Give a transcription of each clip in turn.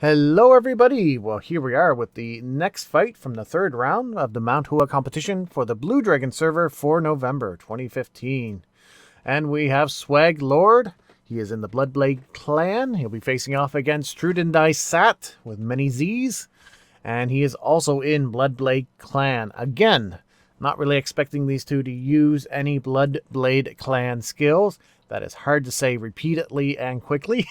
Hello everybody! Well, here we are with the next fight from the third round of the Mount Hua competition for the Blue Dragon server for November 2015. And we have Swa9Lord. He is in the Bloodblade clan. He'll be facing off against ZzTruyThienDaiSatZz with many Z's. And he is also in Bloodblade clan. Again, not really expecting these two to use any Bloodblade clan skills. That is hard to say repeatedly and quickly.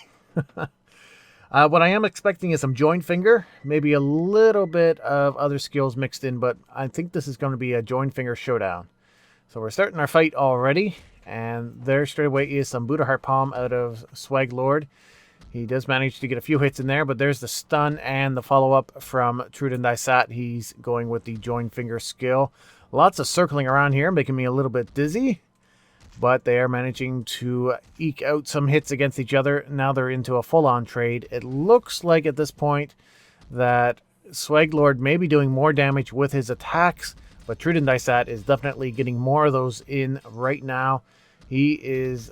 What I am expecting is some joint finger, maybe a little bit of other skills mixed in, but I think this is going to be a joint finger showdown. So we're starting our fight already, and there straight away is some Buddha Heart Palm out of Swa9Lord. He does manage to get a few hits in there, but there's the stun and the follow-up from ZzTruyThienDaiSatZz. He's going with the joint finger skill. Lots of circling around here, making me a little bit dizzy. But they are managing to eke out some hits against each other. Now they're into a full-on trade. It looks like at this point that Swa9Lord may be doing more damage with his attacks, but ZzTruyThienDaiSatZz is definitely getting more of those in right now. He's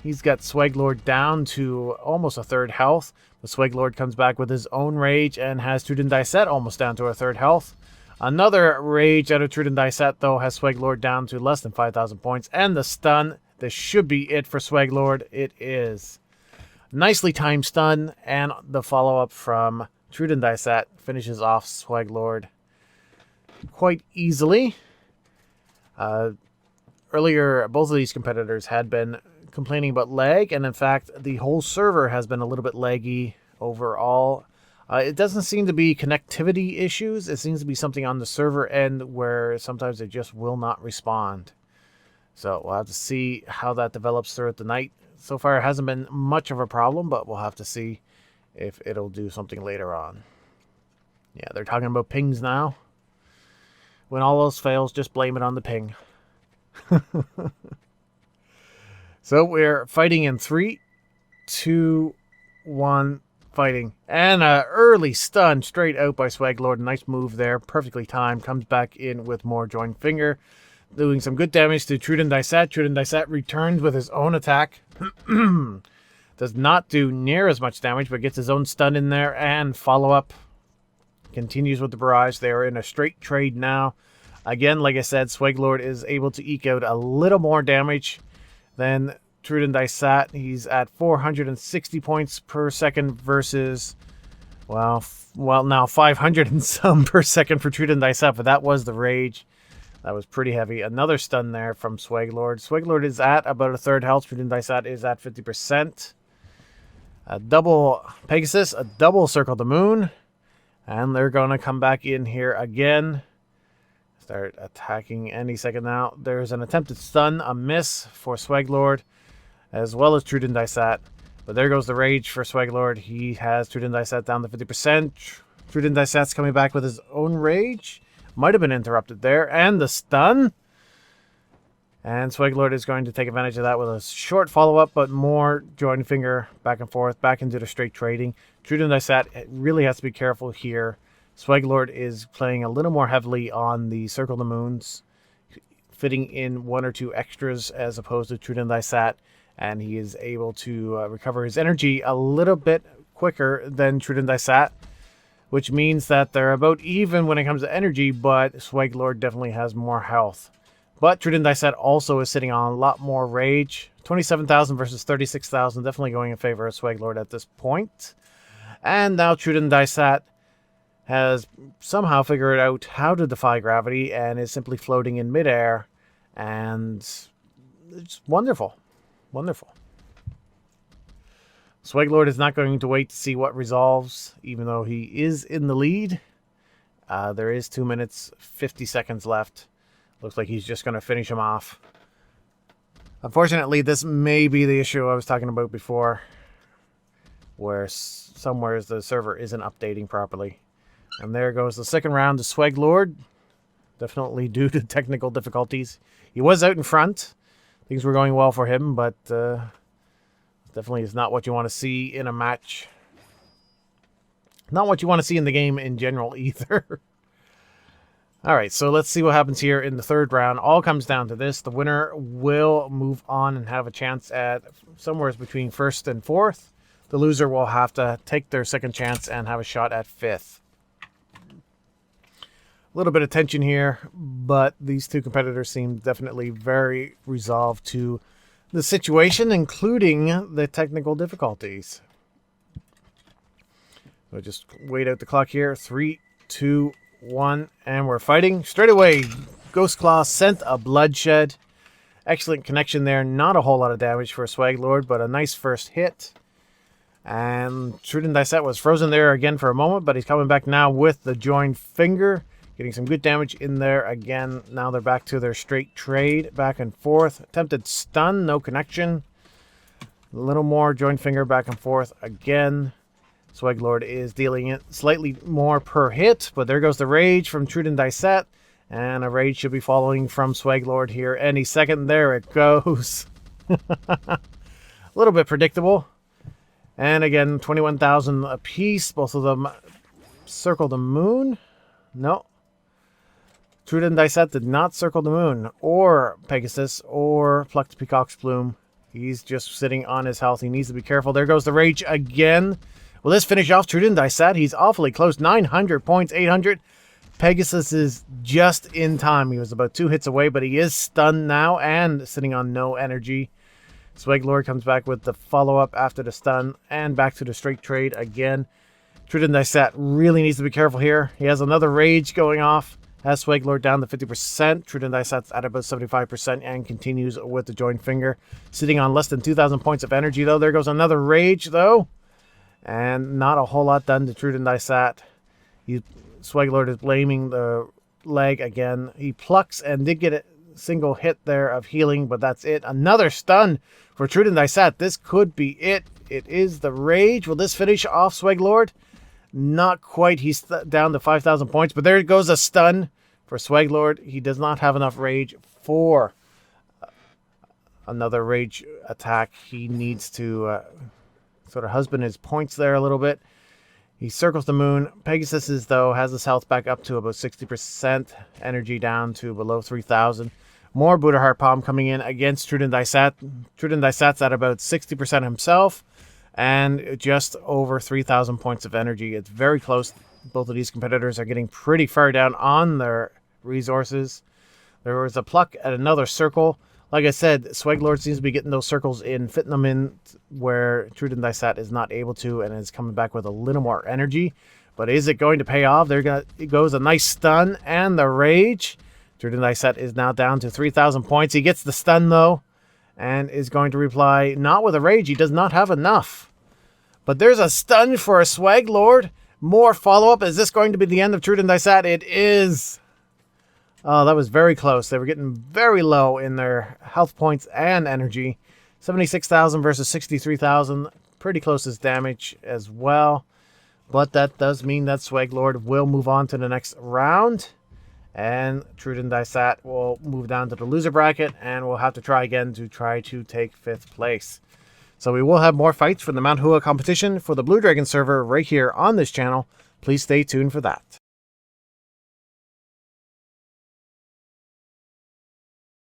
got Swa9Lord down to almost a third health. But Swa9Lord comes back with his own rage and has ZzTruyThienDaiSatZz almost down to a third health. Another rage out of ZzTruyThienDaiSatZz, though, has Swa9Lord down to less than 5,000 points. And the stun, this should be it for Swa9Lord. It is. Nicely timed stun, and the follow-up from ZzTruyThienDaiSatZz finishes off Swa9Lord quite easily. Earlier, both of these competitors had been complaining about lag, and in fact, the whole server has been a little bit laggy overall. It doesn't seem to be connectivity issues. It seems to be something on the server end where sometimes it just will not respond. So we'll have to see how that develops throughout the night. So far, it hasn't been much of a problem, but we'll have to see if it'll do something later on. Yeah, they're talking about pings now. When all else fails, just blame it on the ping. So we're fighting in 3, 2, 1... fighting. And an early stun straight out by Swa9Lord. Nice move there. Perfectly timed. Comes back in with more joint finger. Doing some good damage to ZzTruyThienDaiSatZz. ZzTruyThienDaiSatZz returns with his own attack. Does not do near as much damage, but gets his own stun in there. And follow-up. Continues with the barrage. They are in a straight trade now. Again, like I said, Swa9Lord is able to eke out a little more damage than ZzTruyThienDaiSatZz. He's at 460 points per second versus, well, now 500 and some per second for ZzTruyThienDaiSatZz, but that was the rage. That was pretty heavy. Another stun there from Swa9Lord. Swa9Lord is at about a third health. ZzTruyThienDaiSatZz is at 50%. A double Pegasus, a double Circle the Moon. And they're going to come back in here again. Start attacking any second now. There's an attempted stun, a miss for Swa9Lord, as well as ZzTruyThienDaiSatZz. But there goes the rage for Swa9Lord. He has ZzTruyThienDaiSatZz down to 50%. ZzTruyThienDaiSatZz coming back with his own rage. Might have been interrupted there. And the stun. And Swa9Lord is going to take advantage of that with a short follow-up, but more joint finger back and forth, back into the straight trading. ZzTruyThienDaiSatZz really has to be careful here. Swa9Lord is playing a little more heavily on the Circle the Moons, fitting in 1 or 2 extras as opposed to ZzTruyThienDaiSatZz. And he is able to recover his energy a little bit quicker than ZzTruyThienDaiSatZz, which means that they're about even when it comes to energy, but Swa9Lord definitely has more health. But ZzTruyThienDaiSatZz also is sitting on a lot more rage. 27,000 versus 36,000, definitely going in favor of Swa9Lord at this point. And now ZzTruyThienDaiSatZz has somehow figured out how to defy gravity and is simply floating in midair. And it's wonderful. Wonderful. Swa9Lord is not going to wait to see what resolves, even though he is in the lead. There is 2 minutes, 50 seconds left. Looks like he's just going to finish him off. Unfortunately, this may be the issue I was talking about before, where somewhere the server isn't updating properly. And there goes the second round to Swa9Lord. Definitely due to technical difficulties. He was out in front. Things were going well for him, but definitely is not what you want to see in a match. Not what you want to see in the game in general either. All right, so let's see what happens here in the third round. All comes down to this. The winner will move on and have a chance at somewhere between first and fourth. the loser will have to take their second chance and have a shot at 5th. A little bit of tension here, but these two competitors seem definitely very resolved to the situation, including the technical difficulties. We'll just wait out the clock here. 3, 2, 1, and we're fighting. Straight away, Ghost Claw sent a bloodshed. Excellent connection there. Not a whole lot of damage for Swa9Lord, but a nice first hit. And ZzTruyThienDaiSatZz was frozen there again for a moment, but he's coming back now with the joined finger. Getting some good damage in there again. Now they're back to their straight trade. Back and forth. Attempted stun. No connection. A little more joined finger back and forth again. Swa9Lord is dealing it slightly more per hit. But there goes the rage from ZzTruyThienDaiSatZz. And a rage should be following from Swa9Lord here any second. There it goes. A little bit predictable. And again, 21,000 apiece. Both of them circle the moon. No. ZzTruyThienDaiSatZz did not circle the moon, or Pegasus, or plucked Peacock's plume. He's just sitting on his health. He needs to be careful. There goes the rage again. Will this finish off ZzTruyThienDaiSatZz? He's awfully close. 900 points, 800. Pegasus is just in time. He was about 2 hits away, but he is stunned now and sitting on no energy. Swa9Lord comes back with the follow-up after the stun and back to the straight trade again. ZzTruyThienDaiSatZz really needs to be careful here. He has another rage going off. Has Swa9Lord down to 50%. ZzTruyThienDaiSatZz at about 75% and continues with the joined finger. Sitting on less than 2,000 points of energy, though. There goes another rage, though. And not a whole lot done to ZzTruyThienDaiSatZz. Swa9Lord is blaming the leg again. He plucks and did get a single hit there of healing, but that's it. Another stun for ZzTruyThienDaiSatZz. This could be it. It is the rage. Will this finish off Swa9Lord? Not quite. He's down to 5,000 points, but there goes a stun for Swa9Lord. He does not have enough rage for another rage attack. He needs to sort of husband his points there a little bit. He circles the moon. Pegasus, though, has his health back up to about 60%. Energy down to below 3,000. More Buddha Heart Palm coming in against ZzTruyThienDaiSatZz. ZzTruyThienDaiSatZz at about 60% himself. And just over 3,000 points of energy. It's very close. Both of these competitors are getting pretty far down on their resources. There was a pluck at another circle. Like I said, Swa9Lord seems to be getting those circles in, fitting them in where ZzTruyThienDaiSatZz is not able to, and is coming back with a little more energy. But is it going to pay off? It goes a nice stun and the rage. ZzTruyThienDaiSatZz is now down to 3,000 points. He gets the stun, though, and is going to reply, not with a rage. He does not have enough. But there's a stun for a Swa9Lord. More follow-up. Is this going to be the end of ZzTruyThienDaiSatZz? It is. Oh, that was very close. They were getting very low in their health points and energy. 76,000 versus 63,000. Pretty close as damage as well. But that does mean that Swa9Lord will move on to the next round. And ZzTruyThienDaiSatZz will move down to the loser bracket. And we'll have to try again to try to take 5th place. So we will have more fights for the Mount Hua competition for the Blue Dragon server right here on this channel. Please stay tuned for that.